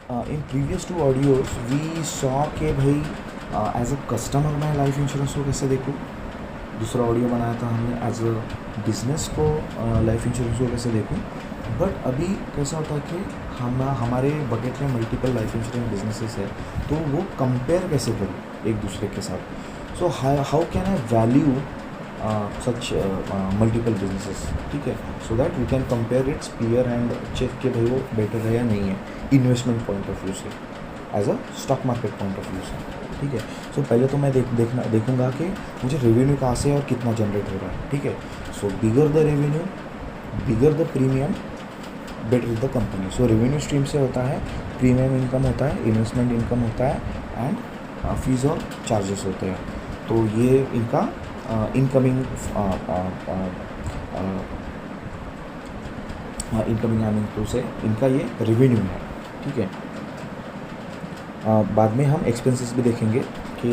In previous two audios we saw कि भाई as a customer मैं लाइफ इंश्योरेंस को कैसे देखूँ. दूसरा ऑडियो बनाया था हमने एज अ बिज़नेस को लाइफ इंश्योरेंस को कैसे देखूँ. बट अभी कैसा होता है कि हमारे बकेट में मल्टीपल लाइफ इंश्योरेंस बिजनेसेस है, तो वो कंपेयर कैसे करूँ एक दूसरे के साथ. So how can I value such multiple businesses. ठीक है, so that we can compare its peer and check कि भाई वो बेटर है या नहीं है इन्वेस्टमेंट पॉइंट ऑफ व्यू से, as a stock market point of view से. ठीक है, सो पहले तो मैं देखूंगा कि मुझे रेवेन्यू कहाँ से और कितना जनरेट हो रहा है. ठीक है, so bigger the revenue, bigger the premium, better the company. So revenue stream से होता है, प्रीमियम इनकम होता है, इन्वेस्टमेंट इनकम होता है एंड फीस और चार्जेस होते हैं. तो ये इनका इनकमिंग अर्निंग टू से इनका ये रेवेन्यू है. ठीक है, बाद में हम एक्सपेंसेस भी देखेंगे कि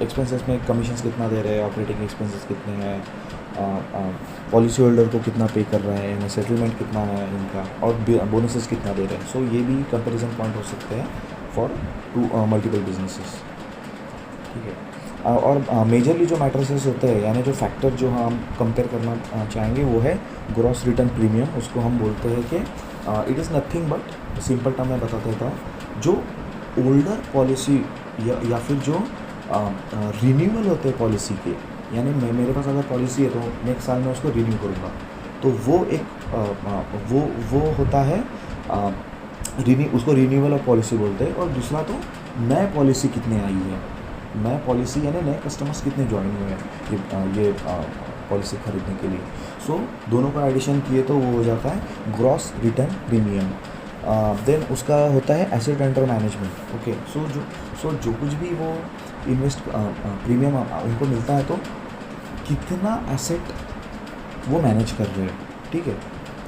एक्सपेंसेस में कमीशंस कितना दे रहे हैं, ऑपरेटिंग एक्सपेंसेस कितने हैं, पॉलिसी होल्डर को कितना पे कर रहे हैं, सेटलमेंट कितना है इनका, और बोनसेस कितना दे रहे हैं. सो ये भी कंपैरिजन पॉइंट हो सकते हैं फॉर टू मल्टीपल बिजनेसेस. ठीक है, और मेजरली जो मैट्रिसेस होते हैं, यानी जो फैक्टर जो हम कंपेयर करना चाहेंगे वो है ग्रॉस रिटर्न प्रीमियम. उसको हम बोलते हैं कि it is nothing but, simple term में बता देता हूँ, जो ओल्डर पॉलिसी या फिर जो रिन्यूअल होते हैं पॉलिसी के, यानी मेरे पास अगर पॉलिसी है तो नेक्स्ट साल में उसको रिन्यू करूँगा, तो वो एक वो होता है उसको रिन्यूअल ऑफ पॉलिसी बोलते हैं. और दूसरा तो नए पॉलिसी कितने आई है, नए पॉलिसी यानी नए कस्टमर्स कितने ज्वाइन हुए हैं ये पॉलिसी खरीदने के लिए. सो दोनों का एडिशन किए तो वो हो जाता है ग्रॉस रिटर्न प्रीमियम. देन उसका होता है एसेट अंडर मैनेजमेंट. ओके, सो जो कुछ भी वो इन्वेस्ट प्रीमियम उनको मिलता है, तो कितना एसेट वो मैनेज कर रहे हैं. ठीक है,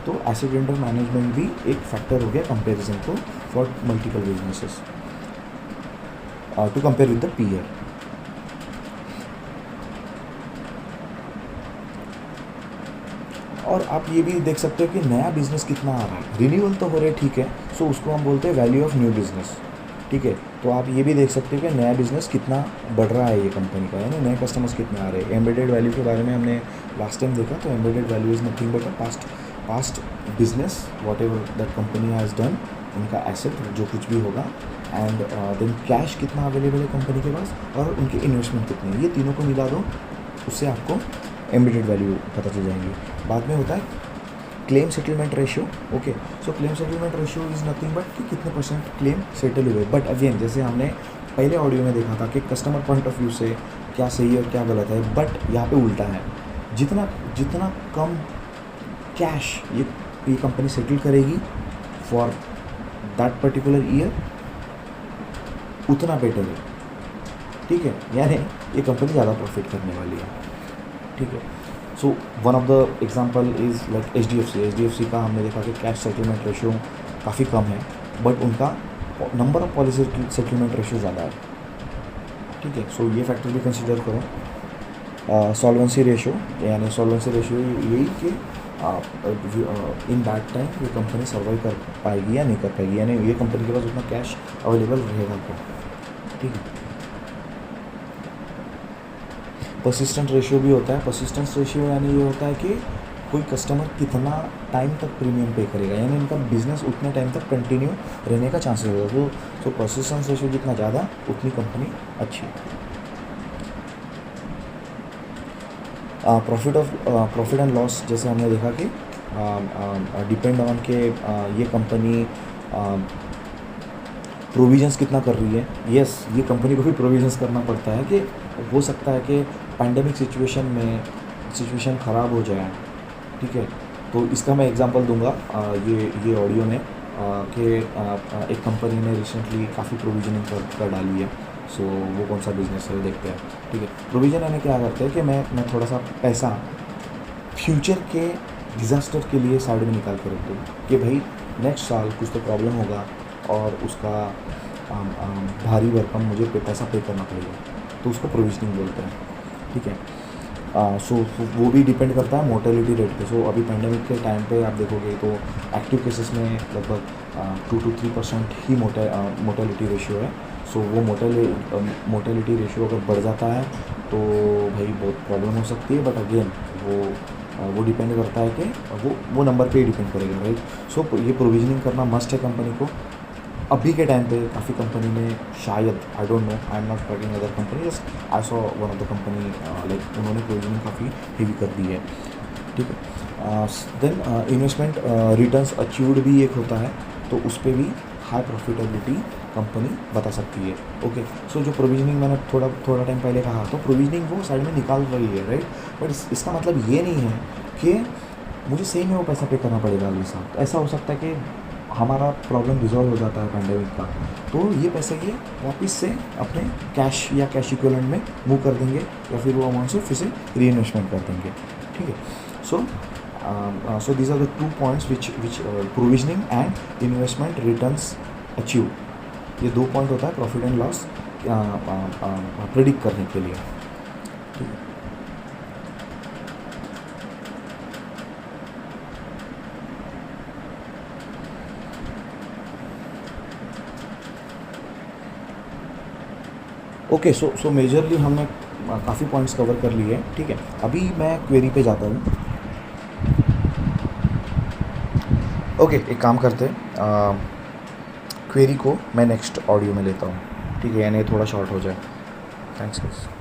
तो एसेट अंडर मैनेजमेंट भी एक फैक्टर हो गया कंपैरिजन को for multiple businesses to compare with the peer. और आप ये भी देख सकते हो कि नया बिजनेस कितना आ रहा है. रिन्यूअल तो हो रहे ठीक है, सो उसको हम बोलते हैं वैल्यू ऑफ न्यू बिजनेस. ठीक है, तो आप ये भी देख सकते हो कि नया बिजनेस कितना बढ़ रहा है ये कंपनी का, यानी नए कस्टमर्स कितने आ रहे हैं. एम्बेडेड वैल्यू के बारे में हमने लास्ट टाइम देखा, तो embedded value is nothing but a past business what ever that company has done, उनका एसेट जो कुछ भी होगा, एंड देन कैश कितना अवेलेबल है कंपनी के पास, और उनके इन्वेस्टमेंट कितने हैं. ये तीनों को मिला दो, उससे आपको एम्बेडेड वैल्यू पता चल जाएंगी. बाद में होता है claim settlement ratio. Okay, so claim settlement ratio is nothing but कि कितने परसेंट क्लेम सेटल हुए. बट अगेन जैसे हमने पहले ऑडियो में देखा था कि कस्टमर पॉइंट ऑफ व्यू से क्या सही है और क्या गलत है, बट यहाँ पे उल्टा है. जितना कम कैश ये कंपनी सेटल करेगी फॉर दैट पर्टिकुलर ईयर, उतना बेटर है. ठीक है, यानी ये कंपनी ज़्यादा प्रॉफिट करने वाली है. ठीक है, so one of the example is like H D F C का हमने देखा कि कैश सेटलमेंट रेशियो काफ़ी कम है, बट उनका number of policy settlement ratio ज़्यादा है. ठीक है, सो ये फैक्टर भी कंसिडर करो. सॉल्वेंसी रेशियो, यानी सॉल्वेंसी रेशियो यही कि इन बैड टाइम ये कंपनी सर्वाइव कर पाएगी या नहीं कर पाएगी, यानी ये कंपनी के पास उतना कैश अवेलेबल रहेगा क्या. ठीक है, परसिस्टेंट रेशियो भी होता है. परसिस्टेंस रेशियो यानी ये होता है कि कोई कस्टमर कितना टाइम तक प्रीमियम पे करेगा, यानी इनका बिजनेस उतने टाइम तक कंटिन्यू रहने का चांसेस होगा. तो परसिस्टेंस रेशियो जितना ज़्यादा उतनी कंपनी अच्छी. प्रॉफिट एंड लॉस जैसे हमने देखा कि डिपेंड ऑन के ये कंपनी प्रोविजंस कितना कर रही है. यस, ये कंपनी को भी प्रोविजंस करना पड़ता है कि हो सकता है कि पैंडेमिक सिचुएशन ख़राब हो जाए. ठीक है, तो इसका मैं एग्जांपल दूंगा ये ऑडियो में कि एक कंपनी ने रिसेंटली काफ़ी प्रोविजनिंग कर डाली है. सो वो कौन सा बिजनेस है देखते हैं. ठीक है, प्रोविजन यानी क्या करते हैं कि मैं थोड़ा सा पैसा फ्यूचर के डिज़ास्टर के लिए साइड में निकाल कर रख दूँ कि भाई नेक्स्ट साल कुछ तो प्रॉब्लम होगा और उसका भारी भरकम मुझे पैसा पे करना पड़ेगा, तो उसको प्रोविजनिंग बोलते हैं. ठीक है, सो वो भी डिपेंड करता है मोर्टेलिटी रेट पे. सो अभी पेंडेमिक के टाइम पे आप देखोगे तो एक्टिव केसेस में लगभग 2 to 3% ही मोटेलिटी रेशियो है। सो वो मोटेलिटी रेशियो अगर बढ़ जाता है तो भाई बहुत प्रॉब्लम हो सकती है। बट अगेन वो डिपेंड करता है कि वो नंबर पे ही डिपेंड करेगा, राइट। सो ये प्रोविजनिंग करना मस्ट है कंपनी को। अभी के टाइम पे काफ़ी कंपनी ने शायद, I don't know, I am not tracking other company, just I saw one of the company like उन्होंने प्रोविजनिंग काफ़ी हेवी कर दी है, ठीक है। देन इन्वेस्टमेंट रिटर्न्स अचीव्ड भी एक होता है, तो उस पर भी हाई प्रॉफिटेबिलिटी कंपनी बता सकती है। ओके, सो जो प्रोविजनिंग मैंने थोड़ा टाइम पहले कहा, तो प्रोविजनिंग वो साइड में निकाल रही है, राइट। बट इसका मतलब ये नहीं है कि मुझे सही में वो पैसा पे करना पड़ेगा अगले साल। तो ऐसा हो सकता है कि हमारा प्रॉब्लम रिजॉल्व हो जाता है पैंडेमिक का, तो ये पैसे ये वापस से अपने कैश या कैश इक्विवेलेंट में मूव कर देंगे, या फिर वो अमाउंट से फिर से री इन्वेस्टमेंट कर देंगे, ठीक है। So these are the 2 points which provisioning and investment returns achieve. ये 2 पॉइंट होता है प्रॉफिट एंड लॉस प्रेडिक्ट करने के लिए, ठीक है। ओके, सो मेजरली हमने काफ़ी पॉइंट्स कवर कर लिए हैं, ठीक है। अभी मैं क्वेरी पे जाता हूँ। ओके, एक काम करते हैं, क्वेरी को मैं नेक्स्ट ऑडियो में लेता हूँ, ठीक है, यानी थोड़ा शॉर्ट हो जाए। Thanks guys.